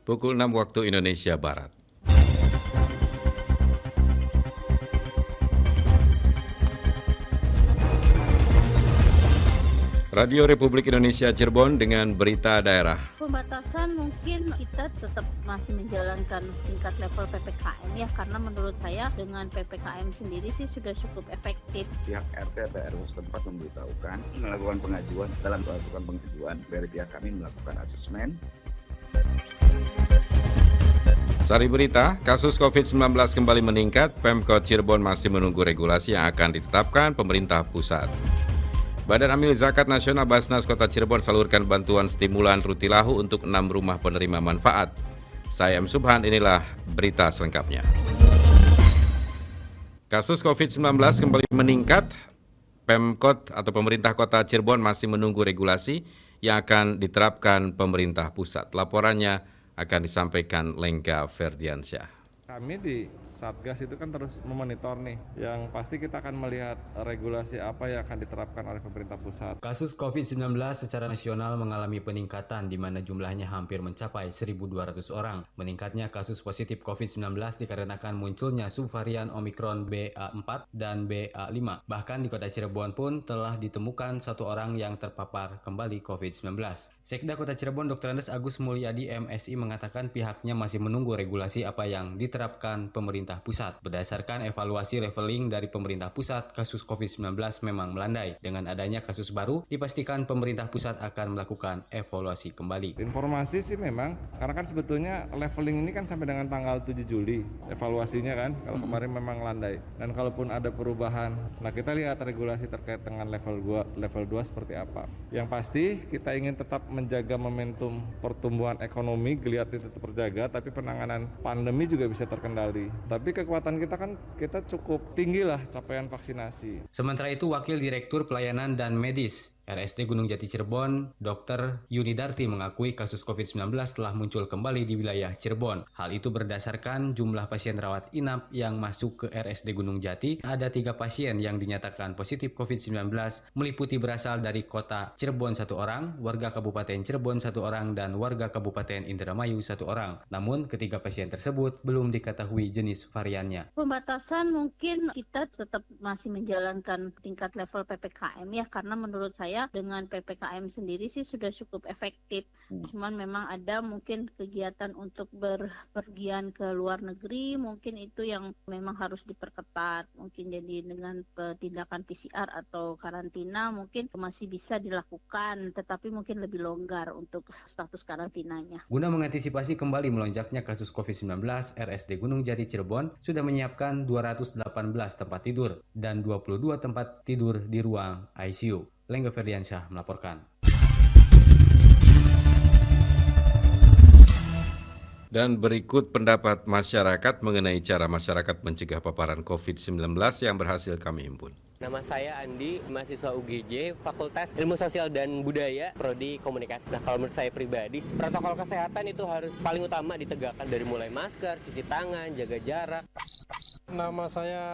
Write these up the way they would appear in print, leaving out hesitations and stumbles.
Pukul 6 waktu Indonesia Barat. Radio Republik Indonesia Cirebon dengan berita daerah. Pembatasan mungkin kita tetap masih menjalankan tingkat level PPKM ya, karena menurut saya dengan PPKM sendiri sih sudah cukup efektif. Pihak RT atau RW setempat memberitahukan, melakukan pengajuan. Dalam melakukan pengajuan, dari pihak kami melakukan asesmen. Sari berita, kasus COVID-19 kembali meningkat, Pemkot Cirebon masih menunggu regulasi yang akan ditetapkan pemerintah pusat. Badan Amil Zakat Nasional Basnas Kota Cirebon salurkan bantuan stimulan rutilahu untuk 6 rumah penerima manfaat. Saya M. Subhan, inilah berita selengkapnya. Kasus COVID-19 kembali meningkat, Pemkot atau pemerintah Kota Cirebon masih menunggu regulasi yang akan diterapkan pemerintah pusat. Laporannya akan disampaikan Lengga Ferdiansyah. Kami di Satgas itu kan terus memonitor nih, yang pasti kita akan melihat regulasi apa yang akan diterapkan oleh pemerintah pusat. Kasus COVID-19 secara nasional mengalami peningkatan di mana jumlahnya hampir mencapai 1.200 orang. Meningkatnya kasus positif COVID-19 dikarenakan munculnya subvarian Omikron BA4 dan BA5. Bahkan di Kota Cirebon pun telah ditemukan satu orang yang terpapar kembali COVID-19. Sekda Kota Cirebon Dr. Andes Agus Mulyadi MSI mengatakan pihaknya masih menunggu regulasi apa yang diterapkan pemerintah pusat. Berdasarkan evaluasi leveling dari pemerintah pusat, kasus COVID-19 memang melandai. Dengan adanya kasus baru, dipastikan pemerintah pusat akan melakukan evaluasi kembali. Informasi sih memang, karena kan sebetulnya leveling ini kan sampai dengan tanggal 7 Juli evaluasinya kan, kalau kemarin memang landai. Dan kalaupun ada perubahan, nah kita lihat regulasi terkait dengan level 2 seperti apa. Yang pasti kita ingin tetap menjaga momentum pertumbuhan ekonomi, geliat itu tetap terjaga, tapi penanganan pandemi juga bisa terkendali. Tapi kekuatan kita kan kita cukup tinggi lah capaian vaksinasi. Sementara itu Wakil Direktur Pelayanan dan Medis RSD Gunung Jati Cirebon, Dr. Yunidarti mengakui kasus COVID-19 telah muncul kembali di wilayah Cirebon. Hal itu berdasarkan jumlah pasien rawat inap yang masuk ke RSD Gunung Jati. Ada 3 pasien yang dinyatakan positif COVID-19, meliputi berasal dari kota Cirebon 1 orang, warga Kabupaten Cirebon 1 orang, dan warga Kabupaten Indramayu 1 orang. Namun ketiga pasien tersebut belum diketahui jenis variannya. Pembatasan mungkin kita tetap masih menjalankan tingkat level PPKM ya, karena menurut saya dengan PPKM sendiri sih sudah cukup efektif. Cuman memang ada mungkin kegiatan untuk berpergian ke luar negeri, mungkin itu yang memang harus diperketat. Mungkin jadi dengan tindakan PCR atau karantina mungkin masih bisa dilakukan, tetapi mungkin lebih longgar untuk status karantinanya. Guna mengantisipasi kembali melonjaknya kasus COVID-19, RSD Gunung Jati Cirebon sudah menyiapkan 218 tempat tidur dan 22 tempat tidur di ruang ICU. Lengga Ferdiansyah melaporkan. Dan berikut pendapat masyarakat mengenai cara masyarakat mencegah paparan COVID-19 yang berhasil kami himpun. Nama saya Andi, mahasiswa UGJ, Fakultas Ilmu Sosial dan Budaya, Prodi Komunikasi. Nah, kalau menurut saya pribadi, protokol kesehatan itu harus paling utama ditegakkan dari mulai masker, cuci tangan, jaga jarak. Nama saya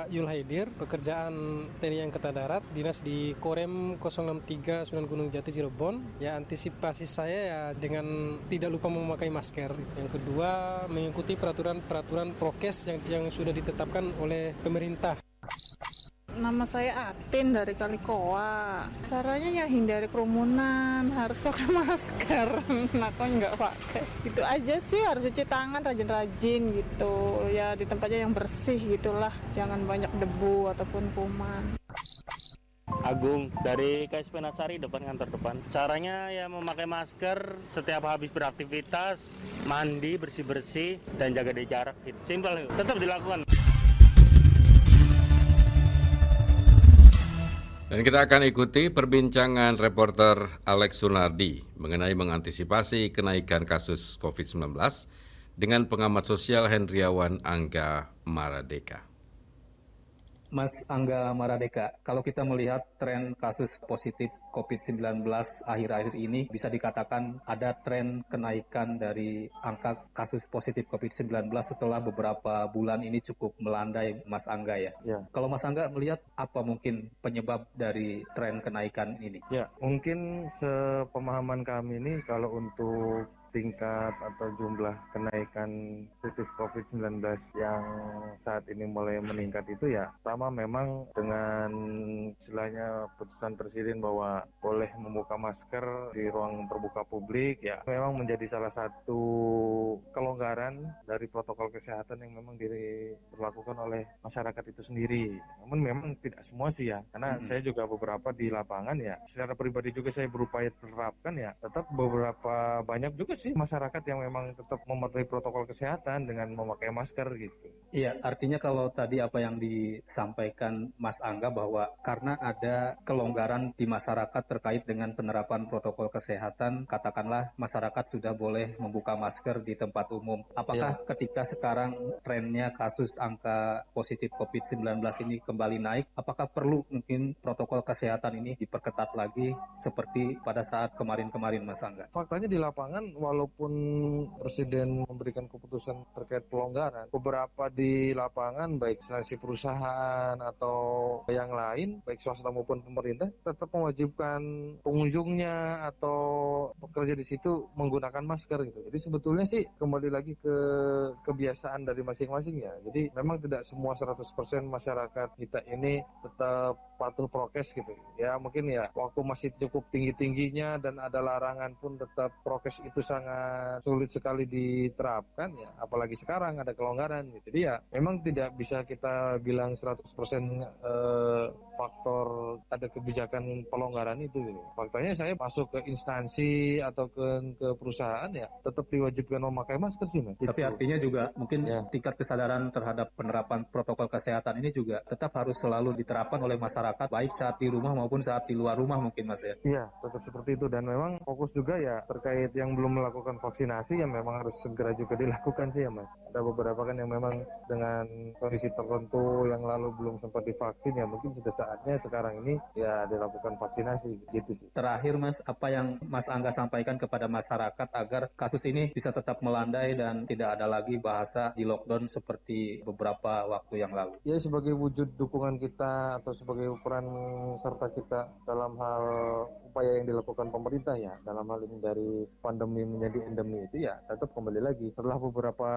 Yul Haidir, pekerjaan TNI Angkatan Darat, dinas di Korem 063 Sunan Gunung Jati Cirebon. Ya, antisipasi saya ya dengan tidak lupa memakai masker. Yang kedua, mengikuti peraturan prokes yang sudah ditetapkan oleh pemerintah. Nama saya Atin dari Kalikoa. Caranya ya hindari kerumunan, harus pakai masker. Nah, kok nggak pakai? Gitu aja sih, harus cuci tangan rajin-rajin gitu. Ya di tempatnya yang bersih gitulah, jangan banyak debu ataupun kuman. Agung dari KSP Nasari, depan kantor depan. Caranya ya memakai masker setiap habis beraktivitas, mandi bersih-bersih dan jaga jarak. Simpel, tetap dilakukan. Dan kita akan ikuti perbincangan reporter Alex Sunardi mengenai mengantisipasi kenaikan kasus COVID-19 dengan pengamat sosial Hendriawan Angga Maradeka. Mas Angga Maradeka, kalau kita melihat tren kasus positif COVID-19 akhir-akhir ini, bisa dikatakan ada tren kenaikan dari angka kasus positif COVID-19 setelah beberapa bulan ini cukup melandai, Mas Angga ya. Kalau Mas Angga melihat apa mungkin penyebab dari tren kenaikan ini? Ya, mungkin sepemahaman kami ini kalau untuk tingkat atau jumlah kenaikan kasus COVID-19 yang saat ini mulai meningkat itu ya sama memang dengan istilahnya putusan Presiden bahwa boleh membuka masker di ruang terbuka publik ya memang menjadi salah satu kelonggaran dari protokol kesehatan yang memang diberlakukan oleh masyarakat itu sendiri. Namun memang tidak semua sih ya, karena saya juga beberapa di lapangan ya, secara pribadi juga saya berupaya terapkan ya, tetap beberapa banyak juga sih masyarakat yang memang tetap mematuhi protokol kesehatan dengan memakai masker gitu. Iya, artinya kalau tadi apa yang disampaikan Mas Angga bahwa karena ada kelonggaran di masyarakat terkait dengan penerapan protokol kesehatan, katakanlah masyarakat sudah boleh membuka masker di tempat umum. Apakah ketika sekarang trennya kasus angka positif COVID-19 ini kembali naik, apakah perlu mungkin protokol kesehatan ini diperketat lagi seperti pada saat kemarin-kemarin, Mas Angga? Faktanya di lapangan walaupun Presiden memberikan keputusan terkait pelonggaran, beberapa di lapangan baik instansi perusahaan atau yang lain, baik swasta maupun pemerintah, tetap mewajibkan pengunjungnya atau pekerja di situ menggunakan masker gitu. Jadi sebetulnya sih kembali lagi ke kebiasaan dari masing-masing ya. Jadi memang tidak semua 100% masyarakat kita ini tetap patuh prokes gitu. Ya mungkin ya waktu masih cukup tinggi-tingginya dan ada larangan pun tetap prokes itu sangat sulit sekali diterapkan ya. Apalagi sekarang ada kelonggaran gitu. Jadi ya memang tidak bisa kita bilang 100% faktor ada kebijakan pelonggaran itu gitu. Faktanya saya masuk ke instansi atau ke perusahaan ya tetap diwajibkan memakai masker sih Mas. Tapi artinya juga mungkin tingkat kesadaran terhadap penerapan protokol kesehatan ini juga tetap harus selalu diterapkan oleh masyarakat baik saat di rumah maupun saat di luar rumah mungkin Mas ya. Iya, tetap seperti itu dan memang fokus juga ya terkait yang belum melakukan vaksinasi yang memang harus segera juga dilakukan sih ya Mas. Ada beberapa kan yang memang dengan kondisi tertentu yang lalu belum sempat divaksin ya mungkin sudah saatnya sekarang ini ya dilakukan vaksinasi gitu sih. Terakhir Mas, apa yang Mas Angga sampaikan kepada masyarakat agar kasus ini bisa tetap melandai dan tidak ada lagi bahasa di lockdown seperti beberapa waktu yang lalu? Ya sebagai wujud dukungan kita atau sebagai ukuran serta kita dalam hal upaya yang dilakukan pemerintah ya dalam hal ini dari pandemi menjadi endemi itu ya tetap kembali lagi setelah beberapa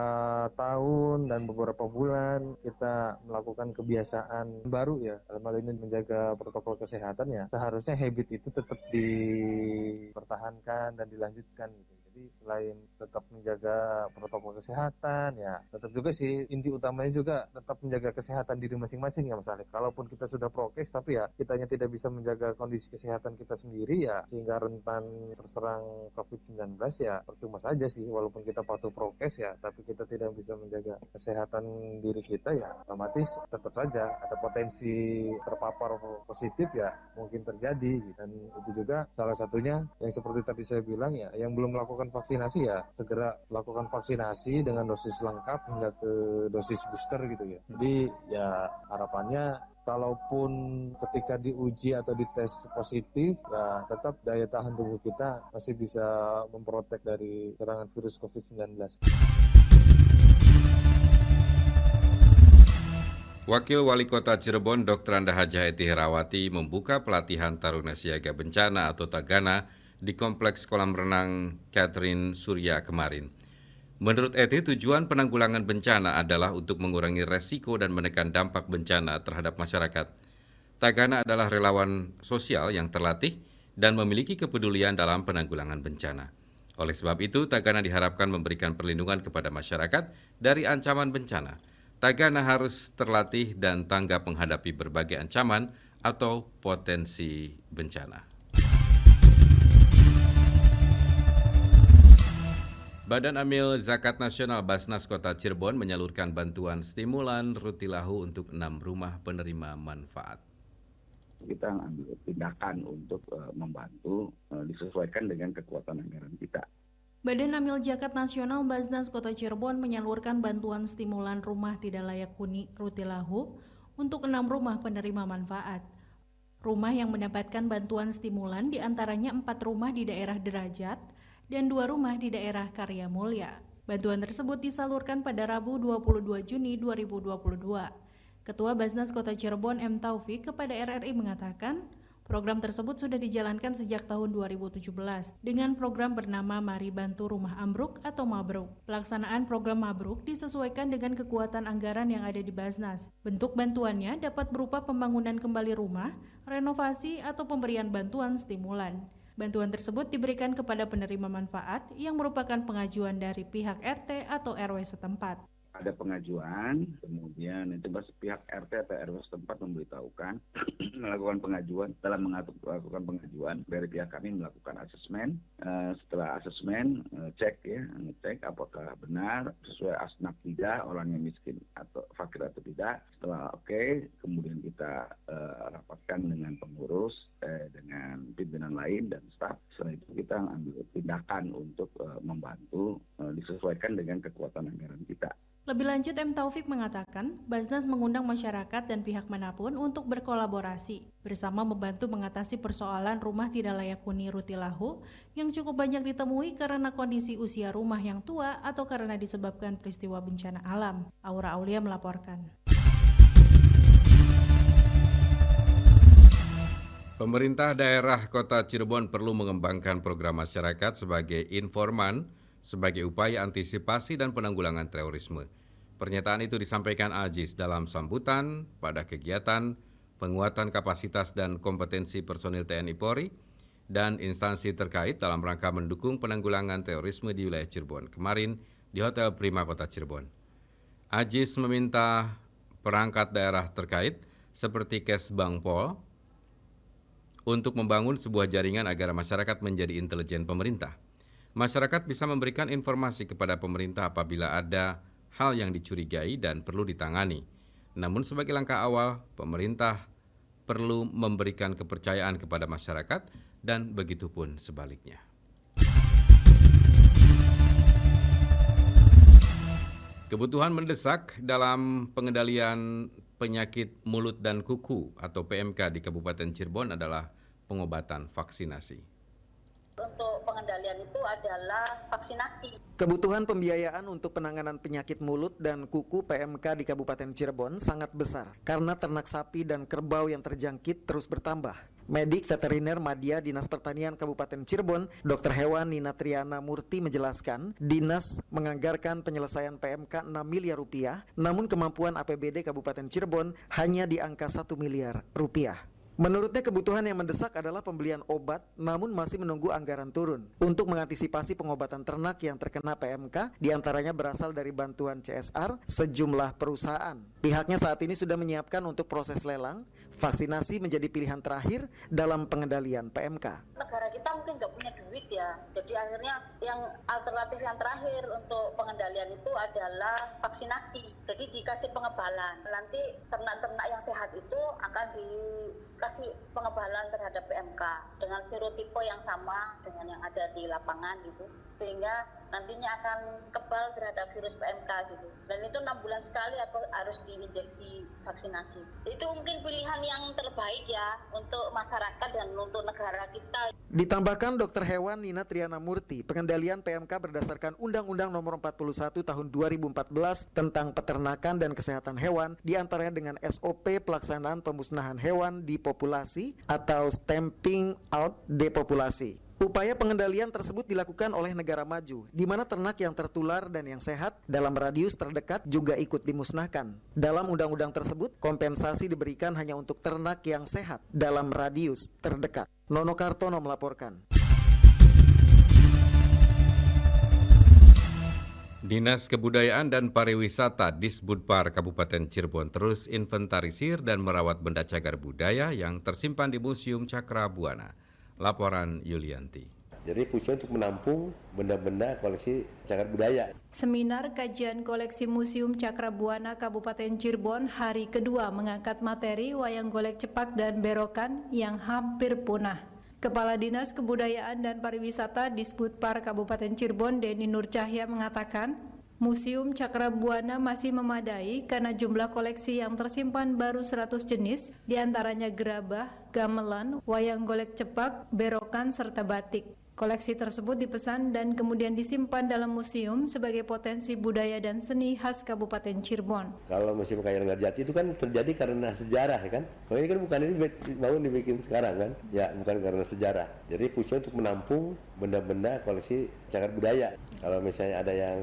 tahun dan beberapa bulan kita melakukan kebiasaan baru ya dalam hal ini menjaga protokol kesehatan ya seharusnya habit itu tetap dipertahankan dan dilanjutkan gitu. Jadi selain tetap menjaga protokol kesehatan ya tetap juga sih inti utamanya juga tetap menjaga kesehatan diri masing-masing ya Mas Alif. Kalaupun kita sudah prokes tapi ya kitanya tidak bisa menjaga kondisi kesehatan kita sendiri ya sehingga rentan terserang COVID-19 ya percuma saja sih walaupun kita patuh prokes ya tapi kita tidak bisa menjaga kesehatan diri kita ya otomatis tetap saja ada potensi terpapar positif ya mungkin terjadi dan itu juga salah satunya yang seperti tadi saya bilang ya yang belum melakukan vaksinasi ya segera lakukan vaksinasi dengan dosis lengkap hingga ke dosis booster gitu ya. Jadi ya harapannya kalaupun ketika diuji atau dites positif ya tetap daya tahan tubuh kita masih bisa memprotek dari serangan virus COVID-19. Wakil Wali Kota Cirebon Dr. Anda Hajah Eti Herawati membuka pelatihan Taruna Siaga Bencana atau Tagana di Kompleks Kolam Renang Catherine Surya kemarin. Menurut Eti, tujuan penanggulangan bencana adalah untuk mengurangi resiko dan menekan dampak bencana terhadap masyarakat. Tagana adalah relawan sosial yang terlatih dan memiliki kepedulian dalam penanggulangan bencana. Oleh sebab itu, Tagana diharapkan memberikan perlindungan kepada masyarakat dari ancaman bencana. Tagana harus terlatih dan tanggap menghadapi berbagai ancaman atau potensi bencana. Badan Amil Zakat Nasional Basnas Kota Cirebon menyalurkan bantuan stimulan rutilahu untuk 6 rumah penerima manfaat. Kita ambil tindakan untuk membantu disesuaikan dengan kekuatan anggaran kita. Badan Amil Zakat Nasional Basnas Kota Cirebon menyalurkan bantuan stimulan rumah tidak layak huni rutilahu untuk 6 rumah penerima manfaat. Rumah yang mendapatkan bantuan stimulan diantaranya 4 rumah di daerah Derajat dan 2 rumah di daerah Karya Mulya. Bantuan tersebut disalurkan pada Rabu 22 Juni 2022. Ketua Basnas Kota Cirebon M. Taufik kepada RRI mengatakan, Program tersebut sudah dijalankan sejak tahun 2017 dengan program bernama Mari Bantu Rumah Ambruk atau Mabruk. Pelaksanaan program Mabruk disesuaikan dengan kekuatan anggaran yang ada di Basnas. Bentuk bantuannya dapat berupa pembangunan kembali rumah, renovasi, atau pemberian bantuan stimulan. Bantuan tersebut diberikan kepada penerima manfaat yang merupakan pengajuan dari pihak RT atau RW setempat. Ada pengajuan, kemudian itu pihak RT atau RW setempat memberitahukan, melakukan pengajuan. Dalam melakukan pengajuan, dari pihak kami melakukan asesmen. Setelah asesmen, ngecek apakah benar sesuai asnaf tidak, orangnya miskin atau fakir atau tidak. Setelah oke, kemudian kita rapatkan dengan pengurus, dengan pimpinan lain dan staf. Setelah itu kita ambil tindakan untuk membantu disesuaikan dengan kekuatan anggaran kita. Lebih lanjut, M. Taufik mengatakan, Basnas mengundang masyarakat dan pihak manapun untuk berkolaborasi, bersama membantu mengatasi persoalan rumah tidak layak huni Rutilahu yang cukup banyak ditemui karena kondisi usia rumah yang tua atau karena disebabkan peristiwa bencana alam. Aura Aulia melaporkan. Pemerintah daerah Kota Cirebon perlu mengembangkan program masyarakat sebagai informan sebagai upaya antisipasi dan penanggulangan terorisme. Pernyataan itu disampaikan Ajis dalam sambutan pada kegiatan penguatan kapasitas dan kompetensi personil TNI Polri dan instansi terkait dalam rangka mendukung penanggulangan terorisme di wilayah Cirebon kemarin di Hotel Prima Kota Cirebon. Ajis meminta perangkat daerah terkait seperti Kesbang Pol untuk membangun sebuah jaringan agar masyarakat menjadi intelijen pemerintah. Masyarakat bisa memberikan informasi kepada pemerintah apabila ada hal yang dicurigai dan perlu ditangani. Namun sebagai langkah awal, pemerintah perlu memberikan kepercayaan kepada masyarakat dan begitu pun sebaliknya. Kebutuhan mendesak dalam pengendalian penyakit mulut dan kuku atau PMK di Kabupaten Cirebon adalah pengobatan vaksinasi. Untuk pengendalian itu adalah vaksinasi. Kebutuhan pembiayaan untuk penanganan penyakit mulut dan kuku PMK di Kabupaten Cirebon sangat besar karena ternak sapi dan kerbau yang terjangkit terus bertambah. Medik Veteriner Madya Dinas Pertanian Kabupaten Cirebon, Dr. Hewan Nina Triana Murti menjelaskan, Dinas menganggarkan penyelesaian PMK 6 miliar rupiah, namun kemampuan APBD Kabupaten Cirebon hanya di angka 1 miliar rupiah. Menurutnya kebutuhan yang mendesak adalah pembelian obat, namun masih menunggu anggaran turun. Untuk mengantisipasi pengobatan ternak yang terkena PMK, diantaranya berasal dari bantuan CSR sejumlah perusahaan. Pihaknya saat ini sudah menyiapkan untuk proses lelang, vaksinasi menjadi pilihan terakhir dalam pengendalian PMK. Negara kita mungkin nggak punya duit ya, jadi akhirnya yang alternatif yang terakhir untuk pengendalian itu adalah vaksinasi. Jadi dikasih pengebalan. Nanti ternak-ternak yang sehat itu akan dikasih pengebalan terhadap PMK dengan serotipe yang sama dengan yang ada di lapangan gitu, sehingga nantinya akan kebal terhadap virus PMK gitu. Dan itu 6 bulan sekali atau harus diinjeksi vaksinasi. Itu mungkin pilihan yang terbaik ya untuk masyarakat dan untuk negara kita. Ditambahkan Dr. Hewan Nina Triana Murti, pengendalian PMK berdasarkan Undang-Undang Nomor 41 Tahun 2014 tentang peternakan dan kesehatan hewan, diantaranya dengan SOP pelaksanaan pemusnahan hewan di populasi atau stamping out depopulasi. Upaya pengendalian tersebut dilakukan oleh negara maju, di mana ternak yang tertular dan yang sehat dalam radius terdekat juga ikut dimusnahkan. Dalam undang-undang tersebut, kompensasi diberikan hanya untuk ternak yang sehat dalam radius terdekat. Nono Kartono melaporkan. Dinas Kebudayaan dan Pariwisata Disbudpar Kabupaten Cirebon terus inventarisir dan merawat benda cagar budaya yang tersimpan di Museum Cakrabuana. Laporan Yulianti. Jadi fungsinya untuk menampung benda-benda koleksi cagar budaya. Seminar kajian koleksi Museum Cakrabuana Kabupaten Cirebon hari kedua mengangkat materi wayang golek cepak dan berokan yang hampir punah. Kepala Dinas Kebudayaan dan Pariwisata Disbudpar Kabupaten Cirebon Denny Nur Cahya mengatakan, Museum Cakrabuana masih memadai karena jumlah koleksi yang tersimpan baru 100 jenis, diantaranya gerabah, gamelan, wayang golek cepak, berokan, serta batik. Koleksi tersebut dipesan dan kemudian disimpan dalam museum sebagai potensi budaya dan seni khas Kabupaten Cirebon. Kalau Museum Kayu Lengger Jati itu kan terjadi karena sejarah kan. Kalau ini kan bukan bangun dibikin sekarang kan. Ya bukan karena sejarah. Jadi fungsinya untuk menampung benda-benda koleksi cagar budaya. Kalau misalnya ada yang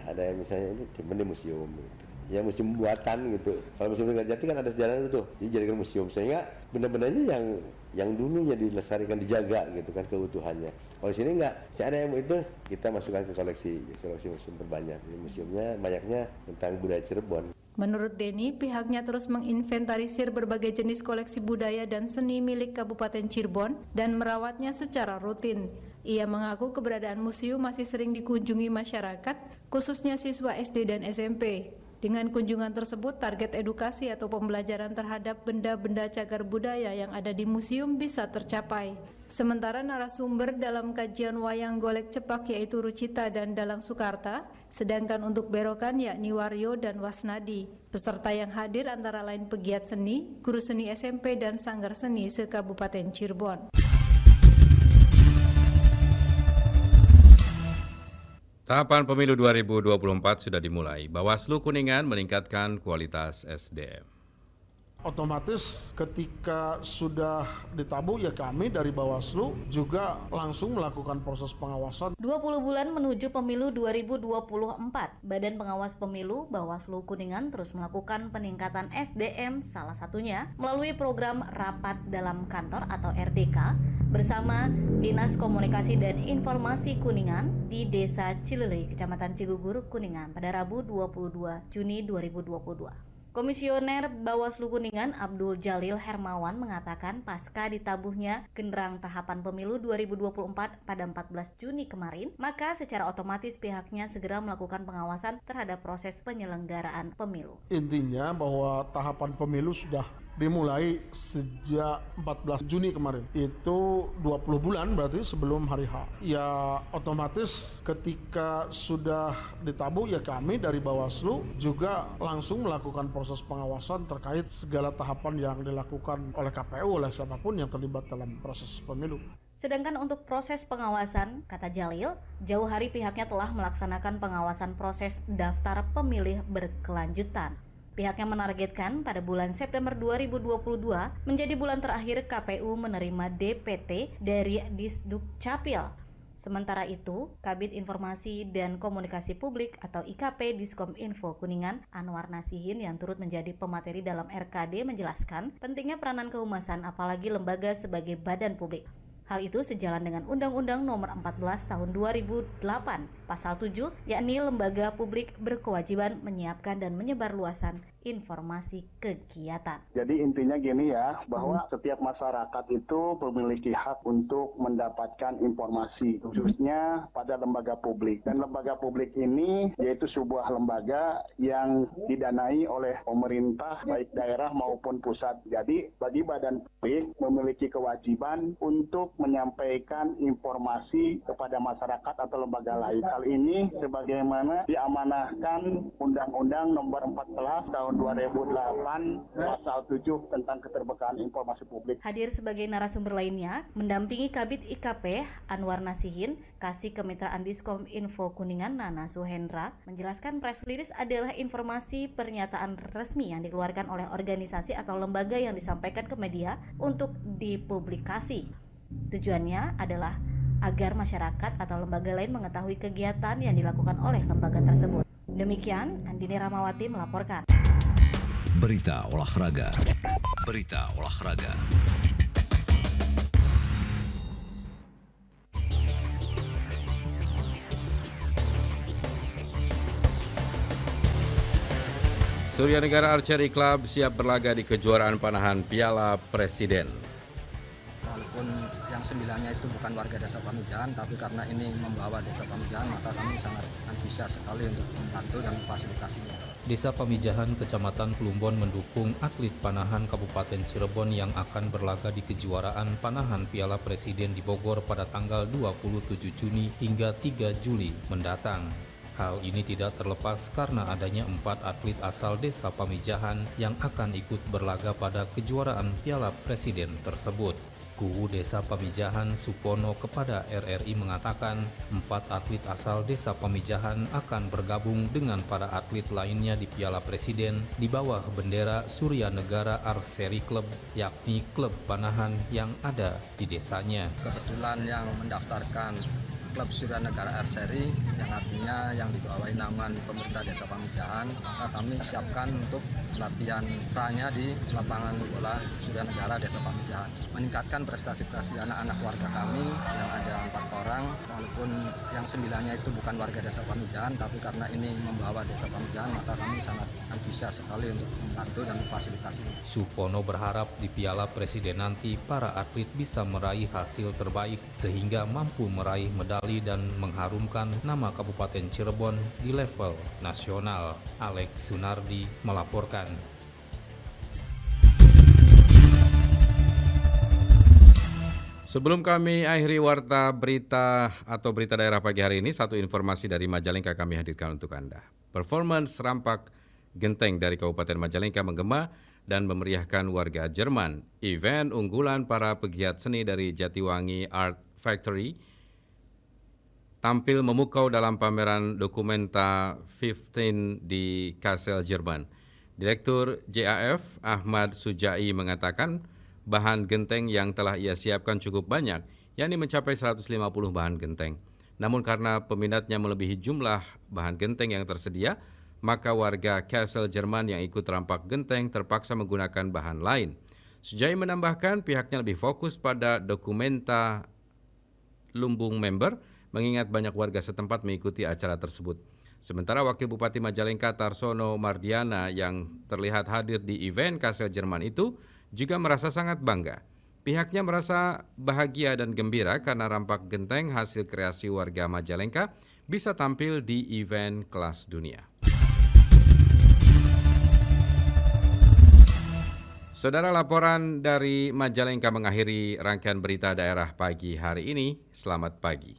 ada yang misalnya ini cuma di museum gitu. Ya museum buatan gitu. Kalau Museum Lengger Jati kan ada sejarahnya tuh. Jadi jadikan museum sehingga benda-bendanya yang dulunya dilestarikan, dijaga gitu kan keutuhannya. Kalau sini enggak, ada yang itu kita masukkan ke koleksi museum terbanyak. Jadi museumnya banyaknya tentang budaya Cirebon. Menurut Denny, pihaknya terus menginventarisir berbagai jenis koleksi budaya dan seni milik Kabupaten Cirebon dan merawatnya secara rutin. Ia mengaku keberadaan museum masih sering dikunjungi masyarakat, khususnya siswa SD dan SMP. Dengan kunjungan tersebut, target edukasi atau pembelajaran terhadap benda-benda cagar budaya yang ada di museum bisa tercapai. Sementara narasumber dalam kajian wayang golek cepak yaitu Rucita dan Dalang Sukarta, sedangkan untuk berokan yakni Waryo dan Wasnadi. Peserta yang hadir antara lain pegiat seni, guru seni SMP dan sanggar seni se-Kabupaten Cirebon. Tahapan pemilu 2024 sudah dimulai. Bawaslu Kuningan meningkatkan kualitas SDM. Otomatis ketika sudah ditabuh ya kami dari Bawaslu juga langsung melakukan proses pengawasan. 20 bulan menuju pemilu 2024, Badan Pengawas Pemilu Bawaslu Kuningan terus melakukan peningkatan SDM, salah satunya melalui program Rapat Dalam Kantor atau RDK bersama Dinas Komunikasi dan Informasi Kuningan di Desa Cilele, Kecamatan Cigugur, Kuningan pada Rabu 22 Juni 2022. Komisioner Bawaslu Kuningan Abdul Jalil Hermawan mengatakan pasca ditabuhnya genderang tahapan pemilu 2024 pada 14 Juni kemarin, maka secara otomatis pihaknya segera melakukan pengawasan terhadap proses penyelenggaraan pemilu. Intinya bahwa tahapan pemilu sudah dimulai sejak 14 Juni kemarin. Itu 20 bulan berarti sebelum hari H. Ya otomatis ketika sudah ditabuh ya kami dari Bawaslu juga langsung melakukan proses pengawasan terkait segala tahapan yang dilakukan oleh KPU, oleh siapapun yang terlibat dalam proses pemilu. Sedangkan untuk proses pengawasan, kata Jalil, jauh hari pihaknya telah melaksanakan pengawasan proses daftar pemilih berkelanjutan. Pihaknya menargetkan pada bulan September 2022 menjadi bulan terakhir KPU menerima DPT dari Disduk Capil. Sementara itu, Kabid Informasi dan Komunikasi Publik atau IKP Diskominfo Kuningan, Anwar Nasihin yang turut menjadi pemateri dalam RKD menjelaskan pentingnya peranan kehumasan apalagi lembaga sebagai badan publik. Hal itu sejalan dengan Undang-Undang Nomor 14 Tahun 2008, Pasal 7, yakni lembaga publik berkewajiban menyiapkan dan menyebarluaskan informasi kegiatan. Jadi intinya gini ya, bahwa setiap masyarakat itu memiliki hak untuk mendapatkan informasi, khususnya pada lembaga publik. Dan lembaga publik ini yaitu sebuah lembaga yang didanai oleh pemerintah, baik daerah maupun pusat. Jadi bagi badan publik memiliki kewajiban untuk menyampaikan informasi kepada masyarakat atau lembaga lain. Hal ini sebagaimana diamanahkan Undang-Undang Nomor 14 Tahun 2008 Pasal 7 tentang keterbukaan informasi publik. Hadir sebagai narasumber lainnya, mendampingi Kabid IKP Anwar Nasihin, Kasih Kemitraan Diskominfo Kuningan Nana Suhendra, menjelaskan press release adalah informasi pernyataan resmi yang dikeluarkan oleh organisasi atau lembaga yang disampaikan ke media untuk dipublikasi. Tujuannya adalah agar masyarakat atau lembaga lain mengetahui kegiatan yang dilakukan oleh lembaga tersebut. Demikian, Andini Ramawati melaporkan. Berita olahraga. Berita olahraga. Surya Negara Archery Club siap berlaga di kejuaraan panahan Piala Presiden. Walaupun yang 9-nya itu bukan warga Desa Pamijahan, tapi karena ini membawa Desa Pamijahan, maka kami sangat antusias sekali untuk membantu dan memfasilitasinya. Desa Pamijahan, Kecamatan Plumbon mendukung atlet panahan Kabupaten Cirebon yang akan berlaga di kejuaraan panahan Piala Presiden di Bogor pada tanggal 27 Juni hingga 3 Juli mendatang. Hal ini tidak terlepas karena adanya 4 atlet asal Desa Pamijahan yang akan ikut berlaga pada kejuaraan Piala Presiden tersebut. KUU Desa Pamijahan Supono kepada RRI mengatakan 4 atlet asal Desa Pamijahan akan bergabung dengan para atlet lainnya di Piala Presiden di bawah bendera Surya Negara Archery Club, yakni klub panahan yang ada di desanya. Kebetulan yang mendaftarkan Klub Surya Negara Archery yang artinya yang dibawahi naungan pemerintah Desa Pamijahan, maka kami siapkan untuk latihan pranya di lapangan bola Surya Negara Desa Pamijahan, meningkatkan prestasi-prestasi anak-anak warga kami yang ada 4 orang, walaupun yang 9-nya itu bukan warga Desa Pamijahan, tapi karena ini membawa Desa Pamijahan, maka kami sangat antusias sekali untuk membantu dan memfasilitasi. Supono berharap di Piala Presiden nanti para atlet bisa meraih hasil terbaik sehingga mampu meraih medali dan mengharumkan nama Kabupaten Cirebon di level nasional. Alex Sunardi melaporkan. Sebelum kami akhiri warta berita atau berita daerah pagi hari ini, satu informasi dari Majalengka kami hadirkan untuk Anda. Performance rampak genteng dari Kabupaten Majalengka menggema dan memeriahkan warga Jerman. Event unggulan para pegiat seni dari Jatiwangi Art Factory tampil memukau dalam pameran Documenta 15 di Kassel, Jerman. Direktur JAF Ahmad Sujai mengatakan bahan genteng yang telah ia siapkan cukup banyak, yakni mencapai 150 bahan genteng. Namun karena peminatnya melebihi jumlah bahan genteng yang tersedia, maka warga Kassel, Jerman yang ikut rampak genteng terpaksa menggunakan bahan lain. Sujai menambahkan pihaknya lebih fokus pada Documenta lumbung member, mengingat banyak warga setempat mengikuti acara tersebut. Sementara Wakil Bupati Majalengka Tarsono Mardiana yang terlihat hadir di event Kassel Jerman itu juga merasa sangat bangga. Pihaknya merasa bahagia dan gembira karena rampak genteng hasil kreasi warga Majalengka bisa tampil di event kelas dunia. Saudara, laporan dari Majalengka mengakhiri rangkaian berita daerah pagi hari ini. Selamat pagi.